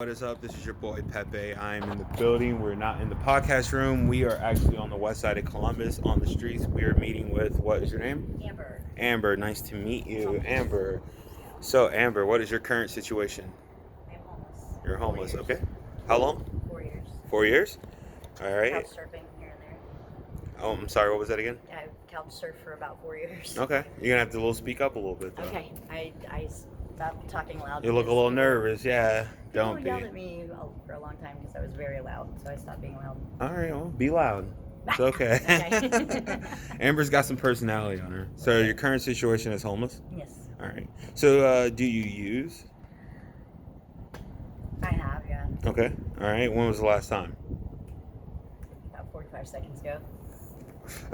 What is up? This is your boy Pepe. I'm in the building. We're not in the podcast room. We are actually on the west side of Columbus on the streets. We are meeting with, what is your name? Amber. Amber. Nice to meet you, Amber. So, Amber, what is your current situation? I'm homeless. You're homeless, 4 years. okay? How long? 4 years. 4 years? All right. Couch surfing here and there. Oh, I'm sorry. What was that again? I couch surfed for about 4 years. Okay. You're going to have to speak up a little bit, though. Okay. I stopped talking loud. You look a little nervous. Yeah. Don't People be. yelled at me for a long time because I was very loud, so I stopped being loud. All right. Well, be loud. It's okay. Okay. Amber's got some personality on her. So, your current situation is homeless? Yes. All right. So, do you use? I have, yeah. Okay. All right. When was the last time? About 45 seconds ago.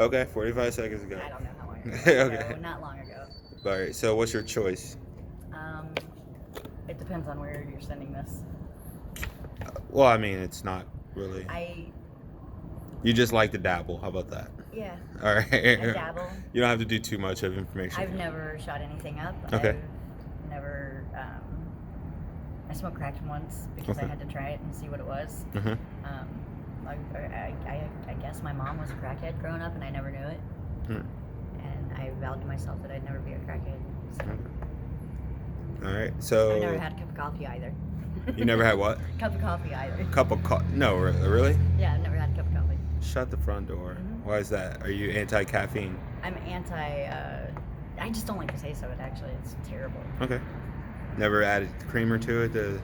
Okay, 45 seconds ago. I don't know how long ago. Okay. So, not long ago. All right. So, what's your choice? It depends on where you're sending this. Well, I mean, it's not really. You just like to dabble. How about that? Yeah. All right. I dabble. You don't have to do too much of information. I've never shot anything up. Okay. I've never. I smoked crack once because I Okay. had to try it and see what it was. Mhm. I guess my mom was a crackhead growing up and I never knew it. Hmm. And I vowed to myself that I'd never be a crackhead. So All right. So. I never had a cup of coffee either. You never had what? Cup of coffee either. Cup of coffee? No, really? Yeah, I've never had a cup of coffee. Shut the front door. Mhm. Why is that? Are you anti-caffeine? I'm anti. I just don't like the taste of it. Actually, it's terrible. Okay. Never added creamer to it. You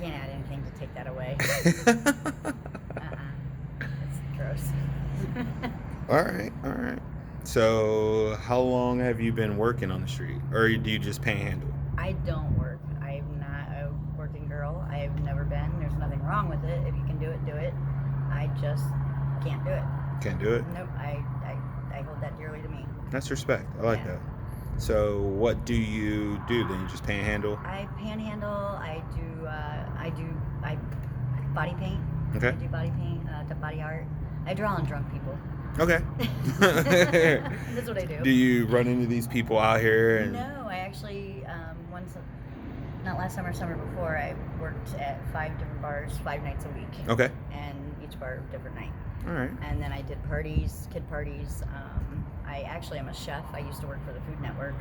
can't add anything to take that away. It's gross. All right. All right. So, how long have you been working on the street, or do you just panhandle? I don't work. I'm not a working girl. I've never been. There's nothing wrong with it. If you can do it, do it. I just can't do it. Can't do it. Nope. I hold that dearly to me. That's respect. I like Yeah. that. So, what do you do then? You just panhandle? I panhandle. I body paint. Okay. I do body paint, body art. I draw on drunk people. Okay. That's what I do. Do you run into these people out here? And No, I actually once, not last summer, summer before, I worked at 5 different bars 5 nights a week. Okay. And each bar a different night. All right. And then I did parties, kid parties. I actually am a chef. I used to work for the Food Network,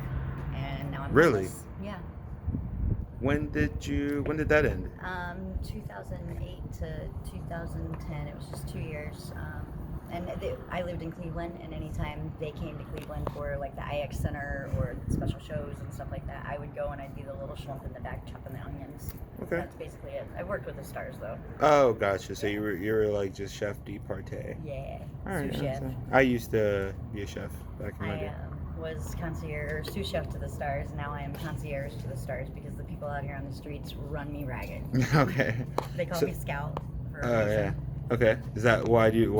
and now I'm Really? homeless. Yeah. When did that end? 2008 to 2010. It was just 2 years. I lived in Cleveland, and anytime they came to Cleveland for like the IX Center or special shows and stuff like that, I would go and I'd be the little schlumpf in the back chopping the onions. Okay. That's basically it. I worked with the stars though. Oh, gotcha. So you were like just chef de parte. Yeah. All right. Sous chef. I used to be a chef back in my I day. was concierge, sous chef to the stars. Now I am concierge to the stars because the people out here on the streets run me ragged. Okay. They call So- me Scout. For Oh a reason. yeah. Okay. Is that why? If you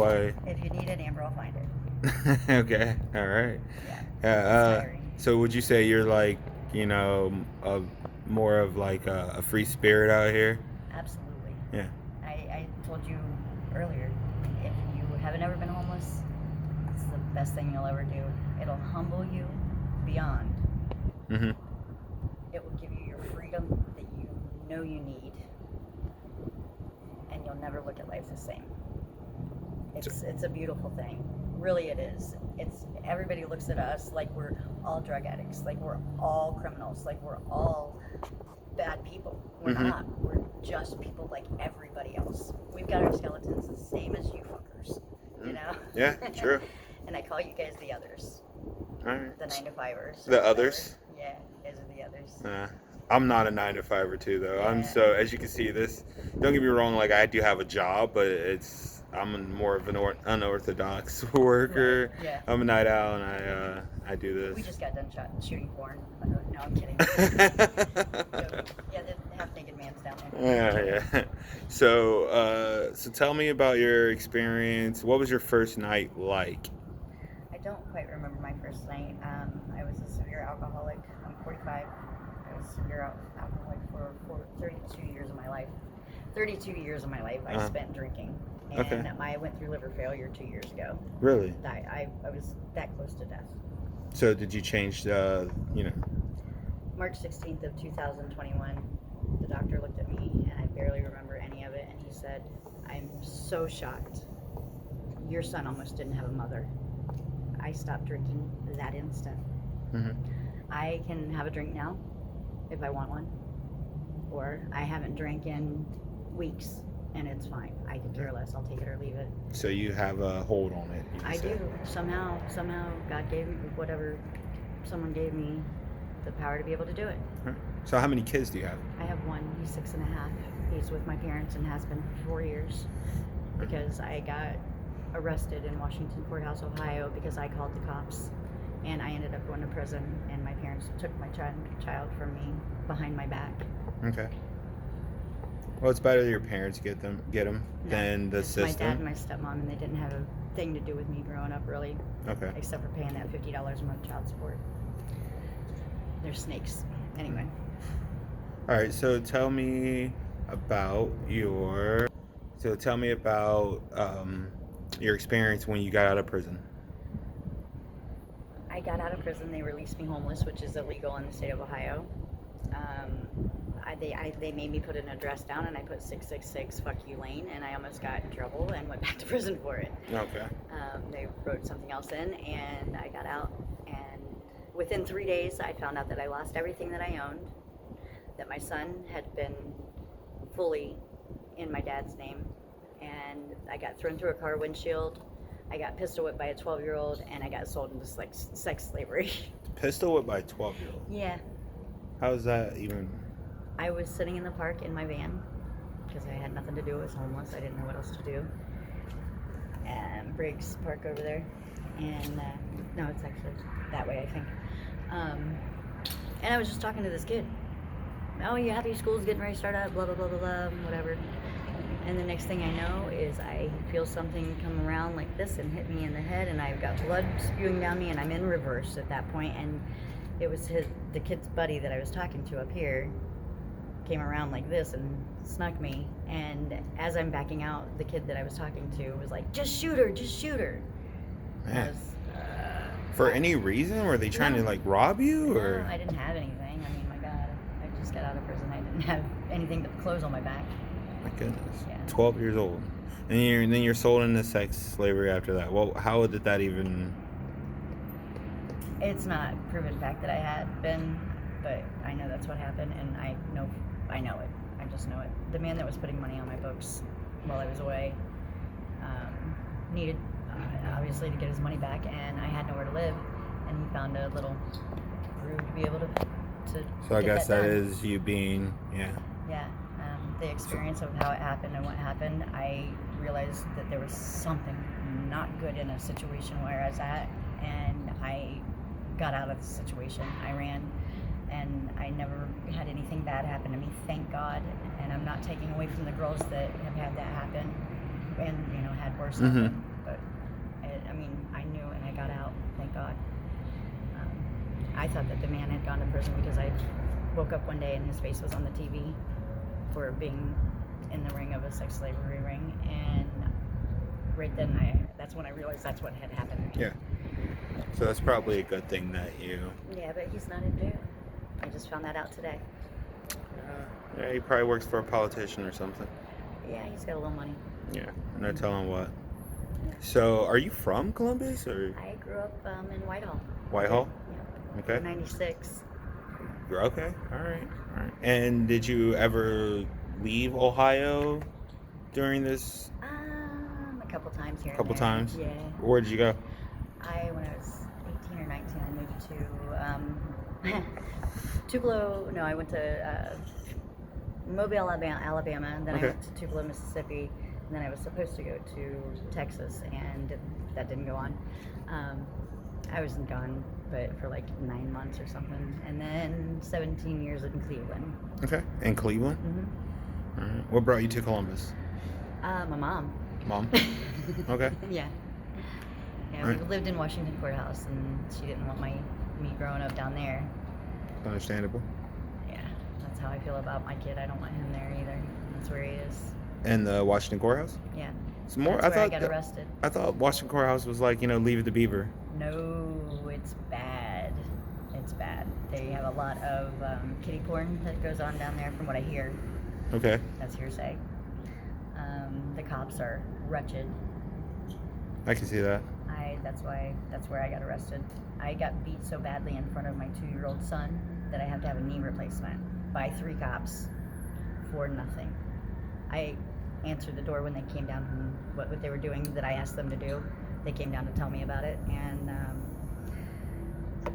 need it, Amber, I'll find it. Okay. All right. Yeah. It's tiring. So would you say you're like, more of like a free spirit out here? Absolutely. Yeah. I told you earlier, if you haven't ever been homeless, it's the best thing you'll ever do. It'll humble you beyond. Mm-hmm. It will give you your freedom that you know you need. And you'll never look at life the same. It's a beautiful thing. Really it is. Everybody looks at us like we're all drug addicts, like we're all criminals, like we're all bad people. We're Mhm. not. We're just people like everybody else. We've got our skeletons the same as you fuckers. You know? Yeah, true. And I call you guys the others. All right. The 9-to-5ers. The others? Yeah, you guys are the others. I'm not a 9-to-5er too, though. I'm so, as you can see, this. Don't get me wrong. Like I do have a job, but I'm more of an unorthodox worker. Right, yeah. I'm a night owl, and I do this. We just got done shooting porn. No, I'm kidding. Yeah, the half-naked man's down there. Yeah. So tell me about your experience. What was your first night like? I don't quite remember my first night. I was a severe alcoholic. I'm 45. I was a severe alcoholic for 32 years of my life. 32 years of my life I spent drinking. And Okay. I went through liver failure 2 years ago. Really? I was that close to death. So did you change March 16th of 2021, the doctor looked at me me, and I barely remember any of it. And he said, "I'm so shocked. Your son almost didn't have a mother." I stopped drinking that instant. Hmm. I can have a drink now if I want one, or I haven't drank in weeks, and it's fine. I could care less. I'll take it or leave it. So you have a hold on it. You I said. do. Somehow, God gave me whatever. Someone gave me the power to be able to do it. Huh. So how many kids do you have? I have one. He's 6.5. He's with my parents and has been for 4 years because I got arrested in Washington Courthouse, Ohio, because I called the cops, and I ended up going to prison. And my parents took my child from me behind my back. Okay. Well, it's better your parents get them than the It's my dad system. and my stepmom, and they didn't have a thing to do with me growing up, really, Okay. except for paying that $50 a month child support. They're snakes. Anyway. All right. So tell me about your your experience when you got out of prison. I got out of prison. They released me homeless, which is illegal in the state of Ohio. They made me put an address down, and I put 666 Fuck You Lane, and I almost got in trouble and went back to prison for it. Okay. They wrote something else in, and I got out. And within 3 days, I found out that I lost everything that I owned, that my son had been fully in my dad's name, and I got thrown through a car windshield. I got pistol whipped by a 12-year-old, and I got sold into sex slavery. Pistol whipped by a 12-year-old. Yeah. How is that even? I was sitting in the park in my van because I had nothing to do. I was homeless. I didn't know what else to do. And Briggs Park over there. And no, it's actually that way, I think. And I was just talking to this kid. "Oh, you happy? School's getting ready to start up, blah, blah, blah, blah, blah, whatever." And the next thing I know is I feel something come around like this and hit me in the head, and I've got blood spewing down me, and I'm in reverse at that point. And it was the kid's buddy that I was talking to up here came around like this and snuck me. And as I'm backing out, the kid that I was talking to was like, "Just shoot her, just shoot her." And I Man. was, For any reason? Were they trying to No. like rob you or? No, I didn't have anything. I mean, my God, I just got out of prison. I didn't have anything but clothes on my back. My goodness. Yeah. 12 years old. And then you're sold into sex slavery after that. Well, how did that even? It's not proven fact that I had been, but I know that's what happened, and I know it. I just know it. The man that was putting money on my books while I was away needed, obviously, to get his money back, and I had nowhere to live, and he found a little room to be able to So I get guess that done. is you being, yeah. Yeah, the experience of how it happened and what happened, I realized that there was something not good in a situation where I was at, and I got out of the situation. I ran, and I never had anything bad happen to me, thank God. And I'm not taking away from the girls that have had that happen and, had worse happen. But, I mean, I knew, and I got out, thank God. I thought that the man had gone to prison because I woke up one day and his face was on the TV for being in the ring of a sex slavery ring, and right then that's when I realized that's what had happened. Yeah. So that's probably a good thing that you. Yeah, but he's not in jail. I just found that out today. Yeah, he probably works for a politician or something. Yeah, he's got a little money. Yeah. No telling what. So, are you from Columbus or I grew up in Whitehall. Whitehall? Yeah. Okay. 96. You're okay. All right. All right. And did you ever leave Ohio during this? A couple times here. Couple and there. times? Yeah. Where did you go? When I was 18 or 19, I moved to Tupelo. No, I went to Mobile, Alabama, and then Okay. I went to Tupelo, Mississippi, and then I was supposed to go to Texas, and that didn't go on. I was gone, but for like 9 months or something, and then 17 years in Cleveland. Okay. In Cleveland? Mm-hmm. All right. What brought you to Columbus? My mom. Mom? Okay. Yeah. Yeah, Right. we lived in Washington Courthouse, and she didn't want me growing up down there. Understandable. Yeah, that's how I feel about my kid. I don't want him there either. That's where he is. And the Washington Courthouse? Yeah. It's more. That's where I got that- arrested. I thought Washington Courthouse was like Leave It to Beaver. No, it's bad. It's bad. They have a lot of kiddie porn that goes on down there, from what I hear. Okay. That's hearsay. The cops are wretched. I can see that. That's where I got arrested. I got beat so badly in front of my 2-year-old son that I have to have a knee replacement by 3 cops for nothing. I answered the door when they came down from what they were doing that I asked them to do. They came down to tell me about it, and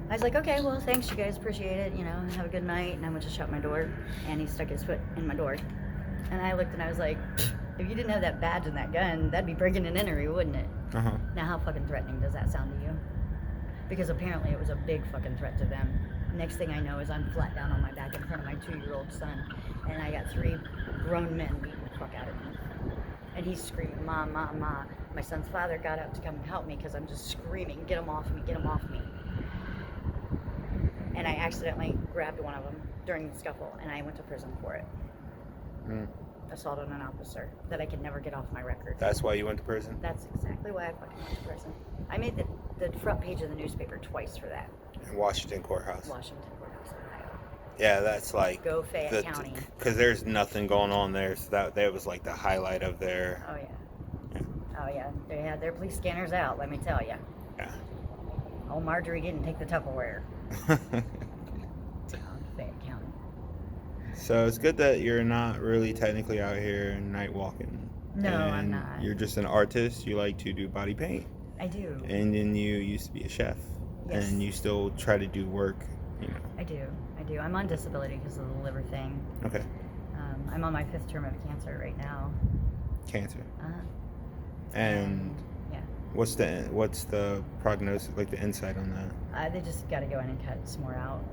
I was like, okay, well, thanks, you guys, appreciate it, have a good night, and I went to shut my door, and he stuck his foot in my door. And I looked and I was like, if you didn't have that badge and that gun, that'd be breaking and entering, wouldn't it? Uh-huh. Now, how fucking threatening does that sound to you? Because apparently it was a big fucking threat to them. Next thing I know is I'm flat down on my back in front of my 2-year-old son, and I got 3 grown men beating the fuck out of me. And he's screaming, "Mom, Mom, Mom." My son's father got up to come help me because I'm just screaming, "Get him off me, get him off me." And I accidentally grabbed one of them during the scuffle, and I went to prison for it. Assault on an officer that I could never get off my record. That's why you went to prison? That's exactly why I fucking went to prison. I made the front page of the newspaper twice for that. In Washington Courthouse. Washington Courthouse, Ohio. Yeah, that's like Go Fayette County. Because there's nothing going on there, so that was like the highlight of their. Oh yeah. Oh yeah. They had their police scanners out. Let me tell you. Yeah. Oh, Marjorie didn't take the Tupperware. Fayette County. So it's good that you're not really technically out here night walking. No, and I'm not. You're just an artist. You like to do body paint. I do. And then you used to be a chef. Yes. And you still try to do work, I do. I'm on disability because of the liver thing. Okay. I'm on my 5th term of cancer right now. Cancer. Uh-huh. And yeah. what's the prognosis, like the insight on that? They just got to go in and cut some more out,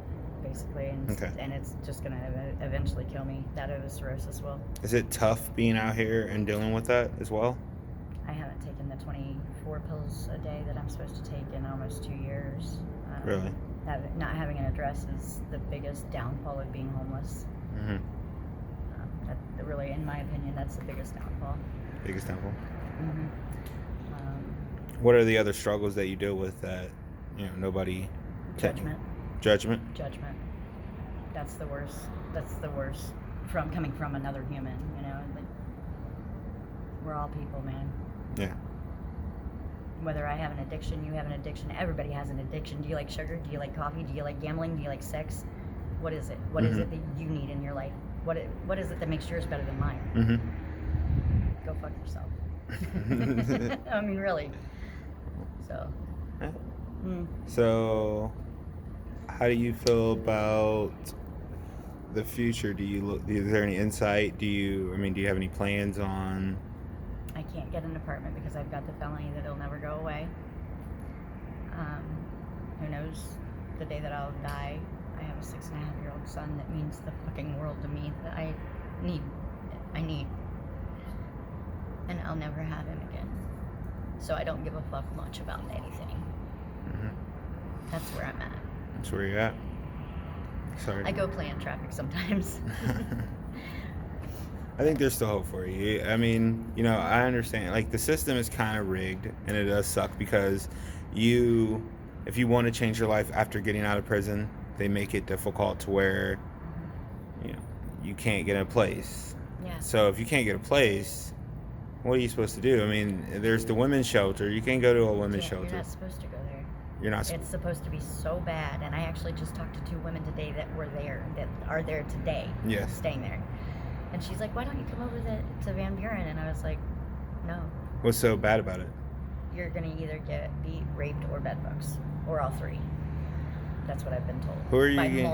basically, and it's just gonna eventually kill me. That or the cirrhosis will. Is it tough being out here and dealing with that as well? I haven't taken the 24 pills a day that I'm supposed to take in almost 2 years. Really? Not having an address is the biggest downfall of being homeless. Mm-hmm. Really, in my opinion, that's the biggest downfall. Biggest downfall. Mm-hmm. What are the other struggles that you deal with that nobody? Judgment. Judgment. That's the worst. From coming from another human, like, we're all people, man. Yeah. Whether I have an addiction, you have an addiction, everybody has an addiction. Do you like sugar? Do you like coffee? Do you like gambling? Do you like sex? What is it? What is it that you need in your life? What is it that makes yours better than mine? Mm-hmm. Go fuck yourself. I mean, really. So. Yeah. So, how do you feel about the future? Is there any insight? Do you have any plans on? I can't get an apartment because I've got the felony that'll never go away. Who knows the day that I'll die? I have a 6.5-year-old son that means the fucking world to me that I need. And I'll never have him again. So I don't give a fuck much about anything. Mm-hmm. That's where I'm at. That's where you're at. Sorry. I go play in traffic sometimes. I think there's still hope for you. I mean, I understand. Like, the system is kind of rigged, and it does suck because if you want to change your life after getting out of prison, they make it difficult to where, you can't get a place. Yeah. So if you can't get a place, what are you supposed to do? I mean, there's the women's shelter. You can't go to a women's shelter. You're not supposed to go there. You're not. It's supposed to be so bad, and I actually just talked to 2 women today that are there today. Yes. Staying there. And she's like, "Why don't you come over to Van Buren?" And I was like, "No. What's so bad about it? You're gonna either get beat, raped, or bedbugs, or all 3. That's what I've been told. Who are you by getting?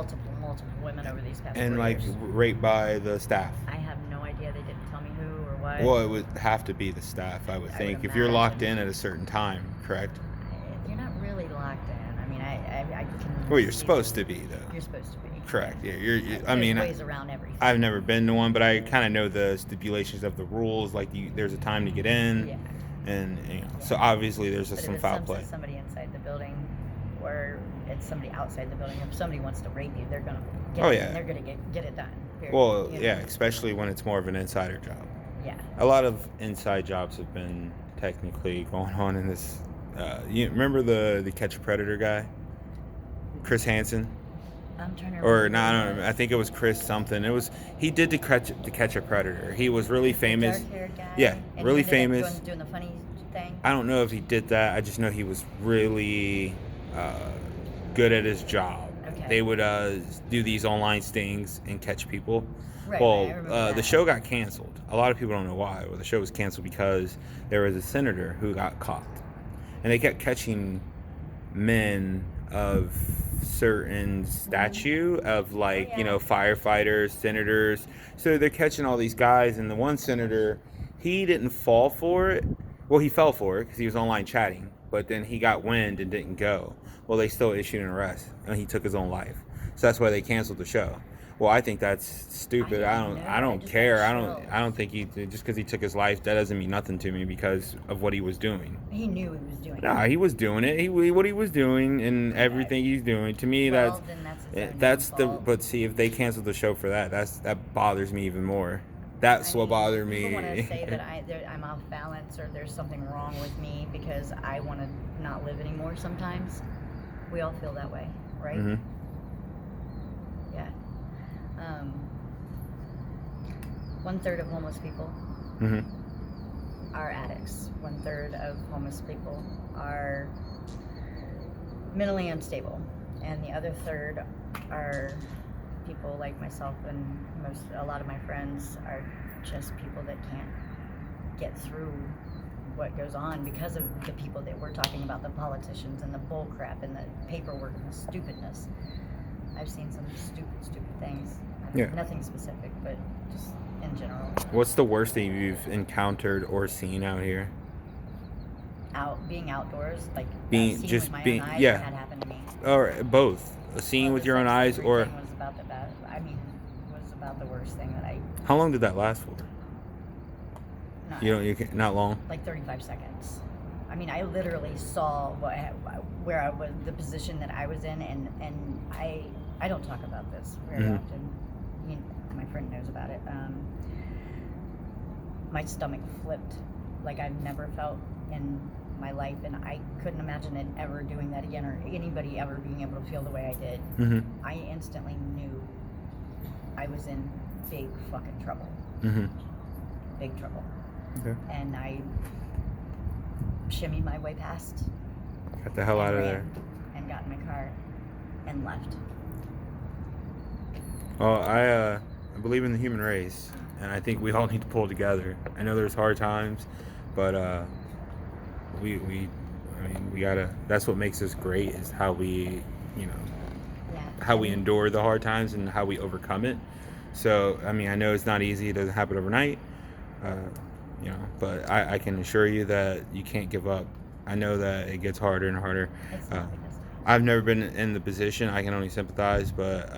multiple women over these past 4 And like years. raped by the staff? I have no idea. They didn't tell me who or what. Well, it would have to be the staff, I would think. If you're locked in at a certain time, correct? You're not really locked in. I mean, I can. Well, you're supposed to be, though. You're supposed to be. Correct. Yeah. There's ways around everything. I've never been to one, but I kind of know the stipulations of the rules. Like, there's a time to get in, Yeah. and so obviously there's just But some if foul it's play. somebody inside the building, or it's somebody outside the building, if somebody wants to rape you, they're gonna. They're gonna get it done. Period. Well, You know? yeah, especially when it's more of an insider job. Yeah. A lot of inside jobs have been technically going on in this. You remember the Catch a Predator guy, Chris Hansen? I'm trying to Or remember. no, I who don't it know. was. I think it was Chris something. It was he did to catch a predator. He was really famous. The dark-haired guy. Yeah, And really he ended famous. up doing the funny thing. I don't know if he did that. I just know he was really good at his job. Okay. They would do these online stings and catch people. Right, Well, right, I remember the that. show got canceled. A lot of people don't know why. Well, the show was canceled because there was a senator who got caught, and they kept catching men of certain statue of like Oh, yeah. firefighters, senators. So they're catching all these guys, and the one senator, he didn't fall for it. Well, he fell for it because he was online chatting, but then he got wind and didn't go. Well, they still issued an arrest, and he took his own life. So that's why they canceled the show. Well, I think that's stupid. I I didn't don't. know. I I don't just care. got I don't. chills. I don't think he just because he took his life. That doesn't mean nothing to me because of what he was doing. He knew he was doing No, it. he was doing it. What he was doing and everything he's doing. To me, Well, then that's his own that's the. fault. But see, if they canceled the show for that, that bothers me even more. That's what bothered me. People want to say that I'm off balance or there's something wrong with me because I want to not live anymore sometimes. We all feel that way, right? Mhm. Yeah. 1/3 of homeless people Mhm. are addicts. 1/3 of homeless people are mentally unstable, and the other third are people like myself and a lot of my friends are just people that can't get through what goes on because of the people that we're talking about, the politicians and the bull crap and the paperwork and the stupidness. I've seen some stupid things. Yeah. Nothing specific, but just in general. What's the worst thing you've encountered or seen out here? Being outdoors, like Being- seeing just with my being- own eyes, yeah. that happened to me. Or both? Seeing Well, with the your own sex eyes, slavery or thing was about the bad. I mean, was about the worst thing that I. how long did that last for? Not, You can't, not long. like 35 seconds. I mean, I literally saw where I was, the position that I was in, and I don't talk about this very Mhm. often. My friend knows about it. My stomach flipped like I've never felt in my life, and I couldn't imagine it ever doing that again, or anybody ever being able to feel the way I did. Mhm. I instantly knew I was in big fucking trouble. Mhm. Big trouble. Okay. And I shimmied my way past. Got the hell out of and there. ran and got in my car and left. Well, I believe in the human race, and I think we all need to pull together. I know there's hard times, but we gotta. That's what makes us great is how we, Yeah. how we endure the hard times and how we overcome it. So, I mean, I know it's not easy. It doesn't happen overnight, but I can assure you that you can't give up. I know that it gets harder and harder. It's not because I've never been in the position. I can only sympathize, but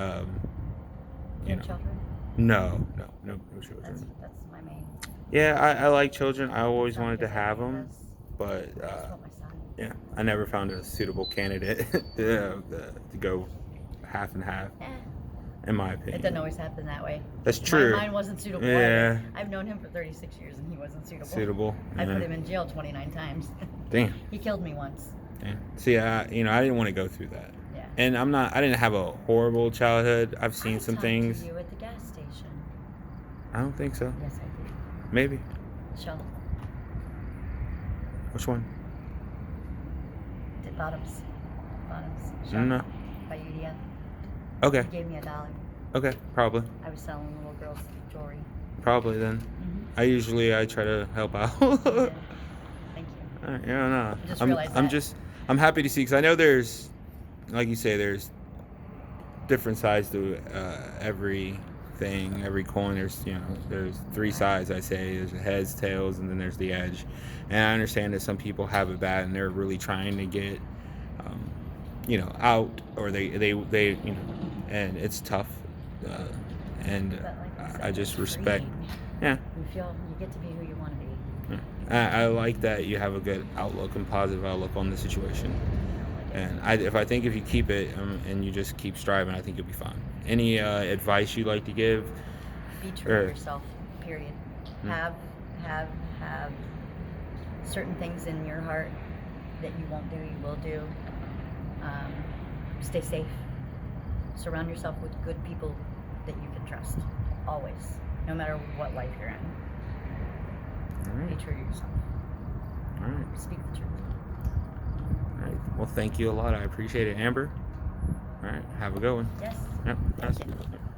you have children. no children. That's my main. Yeah, I like children. I always Not wanted to because I have do them, this. but I just want my son. yeah, I never found a suitable candidate to go half and half, Eh, in my it opinion. doesn't always happen that way. That's true. Mine wasn't suitable. Yeah. Either. I've known him for 36 years and he wasn't suitable. Suitable. I yeah. put him in jail 29 times. Damn. He killed me once. Damn. See, I didn't want to go through that, Yeah. and I didn't have a horrible childhood. I've seen I some talked things. to you at the gas station. I don't think so. Yes, I did. Maybe. Shell. Which one? Bottoms. Bottoms. I Shell. don't know. By UDF. Okay. He gave me $1. Okay. Probably. I was selling little girls jewelry. Probably then. Mm-hmm. I try to help out. Thank you. Alright, yeah, no. Just realized that. I'm happy to see because I know there's, like you say, there's different sides to everything, every coin. There's three sides. I say there's the heads, tails, and then there's the edge. And I understand that some people have it bad and they're really trying to get, out, or they and it's tough. And But like I said, I just it's respect. freeing. Yeah. You get to be who you want to be. I like that you have a good outlook and positive outlook on the situation. And if you keep it and you just keep striving, I think you'll be fine. Any advice you'd like to give? Be true Or- to yourself. Period. Mm. Have certain things in your heart that you won't do, you will do. Stay safe. surround yourself with good people that you can trust, always, no matter what life you're in. All right. Be true to yourself. All right. Speak the truth. All right. Well, thank you a lot. I appreciate it, Amber. All right. Have a good one. Yes. Yep. Thank That's- you.